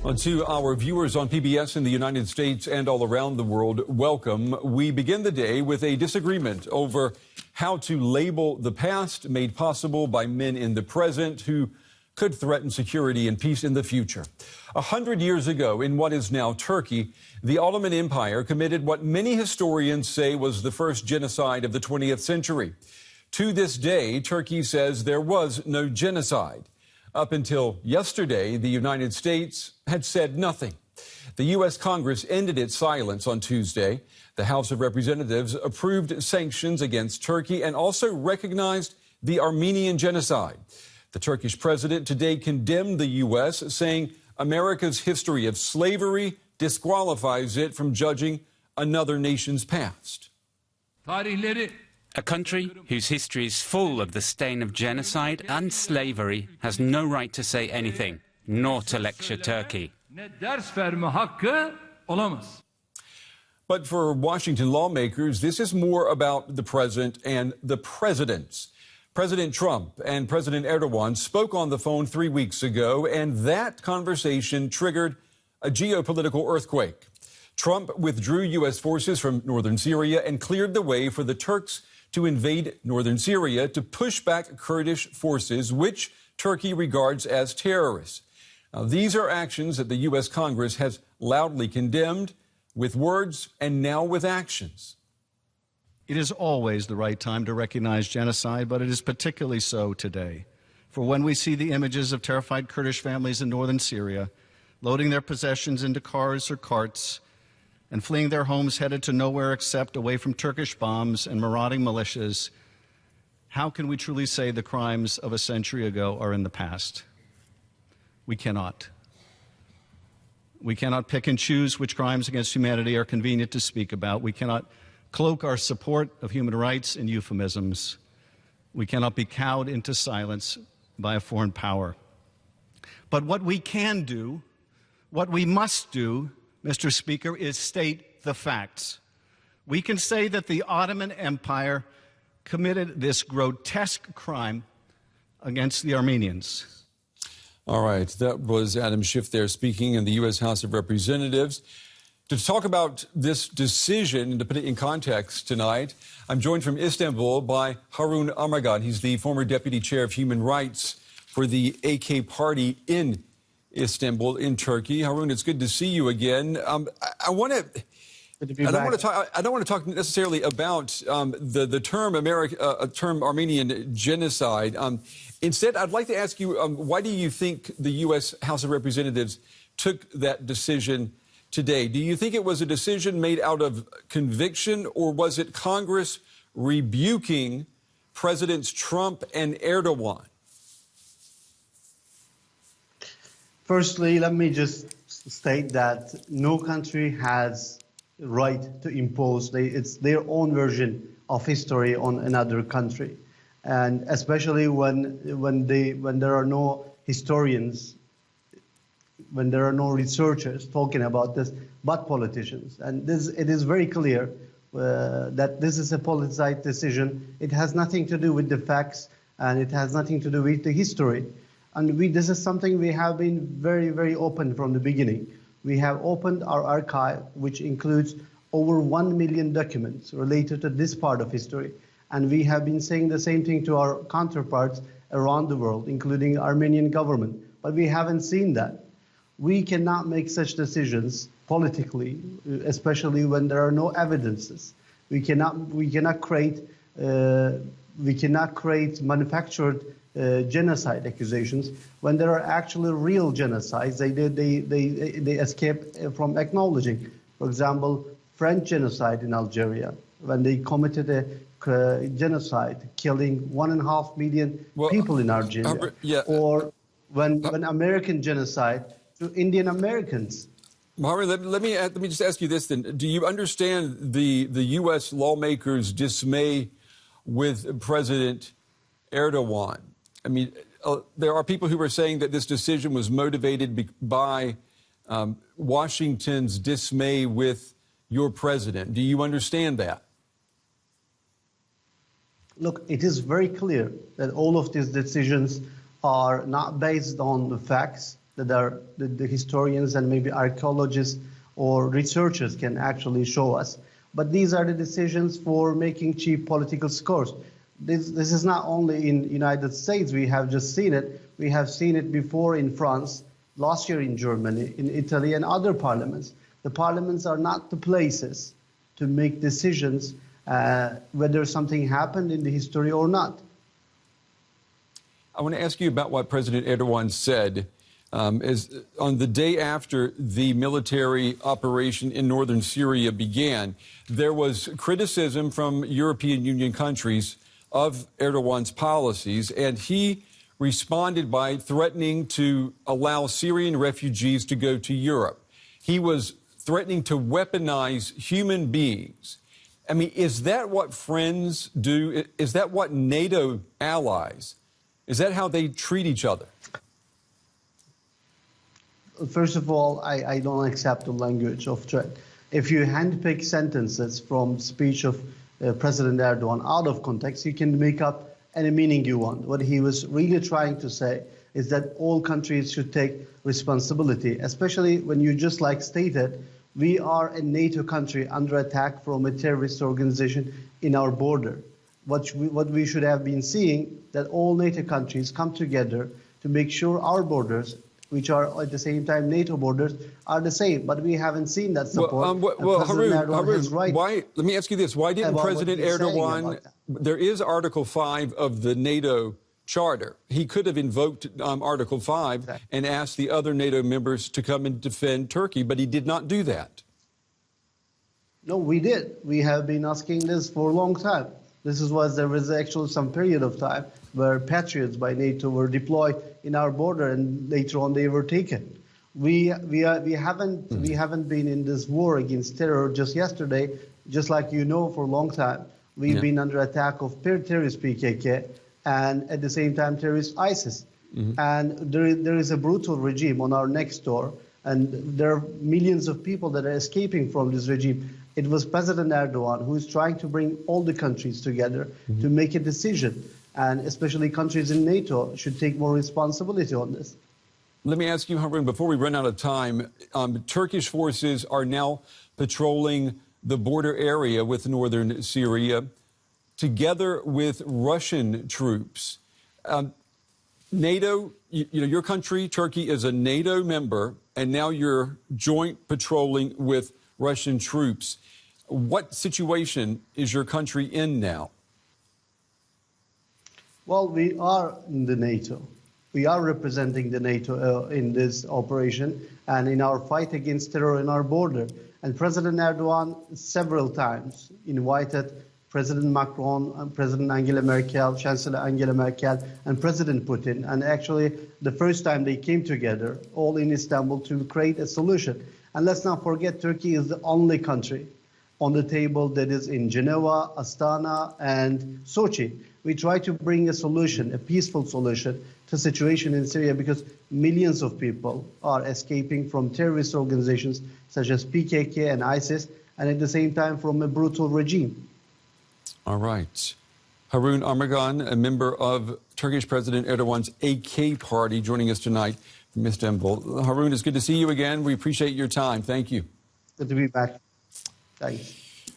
And to our viewers on PBS in the United States and all around the world, welcome. We begin the day with a disagreement over how to label the past made possible by men in the present who could threaten security and peace in the future. 100 years ago, in what is now Turkey, the Ottoman Empire committed what many historians say was the first genocide of the 20th century. To this day, Turkey says there was no genocide. Up until yesterday, the United States had said nothing. The U.S. Congress ended its silence on Tuesday. The House of Representatives approved sanctions against Turkey and also recognized the Armenian Genocide. The Turkish president today condemned the U.S., saying America's history of slavery disqualifies it from judging another nation's past. A country whose history is full of the stain of genocide and slavery has no right to say anything, nor to lecture Turkey. But for Washington lawmakers, this is more about the present and the presidents. President Trump and President Erdogan spoke on the phone 3 weeks ago, and that conversation triggered a geopolitical earthquake. Trump withdrew U.S. forces from northern Syria and cleared the way for the Turks to invade northern Syria to push back Kurdish forces, which Turkey regards as terrorists. Now, these are actions that the U.S. Congress has loudly condemned with words and now with actions. It is always the right time to recognize genocide, but it is particularly so today. For when we see the images of terrified Kurdish families in northern Syria loading their possessions into cars or carts and fleeing their homes headed to nowhere except away from Turkish bombs and marauding militias, how can we truly say the crimes of a century ago are in the past? We cannot. We cannot pick and choose which crimes against humanity are convenient to speak about. We cannot cloak our support of human rights in euphemisms. We cannot be cowed into silence by a foreign power. But what we can do, what we must do, Mr. Speaker, is state the facts. We can say that the Ottoman Empire committed this grotesque crime against the Armenians. All right, that was Adam Schiff there speaking in the U.S. House of Representatives. To talk about this decision and to put it in context tonight, I'm joined from Istanbul by Harun Armagan. He's the former deputy chair of human rights for the AK party in Istanbul in Turkey. Harun, it's good to see you again. I don't want to talk necessarily about the term Armenian genocide. Instead, I'd like to ask you, why do you think the U.S. House of Representatives took that decision today? Do you think it was a decision made out of conviction, or was it Congress rebuking Presidents Trump and Erdogan? Firstly, let me just state that no country has the right to impose it's their own version of history on another country, and especially when there are no historians, when there are no researchers talking about this, but politicians. And it is very clear that this is a politicized decision. It has nothing to do with the facts, and it has nothing to do with the history. And this is something we have been very, very open from the beginning. We have opened our archive, which includes over 1 million documents related to this part of history. And we have been saying the same thing to our counterparts around the world, including Armenian government. But we haven't seen that. We cannot make such decisions politically, especially when there are no evidences. We cannot create manufactured genocide accusations when there are actually real genocides. They escape from acknowledging. For example, French genocide in Algeria, when they committed a genocide, killing 1.5 million people in Algeria, or when American genocide to Indian Americans. Harun, let me just ask you this then. Do you understand the U.S. lawmakers' dismay with President Erdogan? I mean, there are people who are saying that this decision was motivated by Washington's dismay with your president. Do you understand that? Look, it is very clear that all of these decisions are not based on the facts, that the historians and maybe archaeologists or researchers can actually show us. But these are the decisions for making cheap political scores. This is not only in the United States. We have just seen it. We have seen it before in France, last year in Germany, in Italy, and other parliaments. The parliaments are not the places to make decisions whether something happened in the history or not. I want to ask you about what President Erdogan said is on the day after the military operation in northern Syria began. There was criticism from European Union countries of Erdogan's policies, and he responded by threatening to allow Syrian refugees to go to Europe. He was threatening to weaponize human beings. I mean, is that what friends do? Is that what NATO allies? Is that how they treat each other? First of all, I don't accept the language of threat. If you handpick sentences from speech of President Erdogan out of context, you can make up any meaning you want. What he was really trying to say is that all countries should take responsibility, especially when you just like stated, we are a NATO country under attack from a terrorist organization in our border. What we should have been seeing, that all NATO countries come together to make sure our borders, which are at the same time NATO borders, are the same. But we haven't seen that support. Harun, let me ask you this. Why didn't President Erdogan, there is Article 5 of the NATO Charter. He could have invoked Article 5 and asked the other NATO members to come and defend Turkey, but he did not do that. No, we did. We have been asking this for a long time. There was actually some period of time where Patriots by NATO were deployed in our border, and later on they were taken. We haven't been in this war against terror just yesterday, just like you know, for a long time. We've been under attack of terrorist PKK and at the same time terrorist ISIS. And there is a brutal regime on our next door, and there are millions of people that are escaping from this regime. It was President Erdogan who is trying to bring all the countries together to make a decision, and especially countries in NATO should take more responsibility on this. Let me ask you, Harun, before we run out of time, Turkish forces are now patrolling the border area with northern Syria, together with Russian troops. NATO, your country, Turkey, is a NATO member, and now you're joint patrolling with Russian troops. What situation is your country in now? Well, we are in the NATO. We are representing the NATO in this operation and in our fight against terror in our border. And President Erdogan several times invited President Macron, President Angela Merkel, Chancellor Angela Merkel, and President Putin. And actually, the first time they came together, all in Istanbul, to create a solution. And let's not forget, Turkey is the only country on the table that is in Geneva, Astana, and Sochi. We try to bring a solution, a peaceful solution to the situation in Syria, because millions of people are escaping from terrorist organizations such as PKK and ISIS, and at the same time from a brutal regime. All right. Harun Armagan, a member of Turkish President Erdogan's AK party, joining us tonight from Istanbul. Harun, it's good to see you again. We appreciate your time. Thank you. Good to be back. Thanks.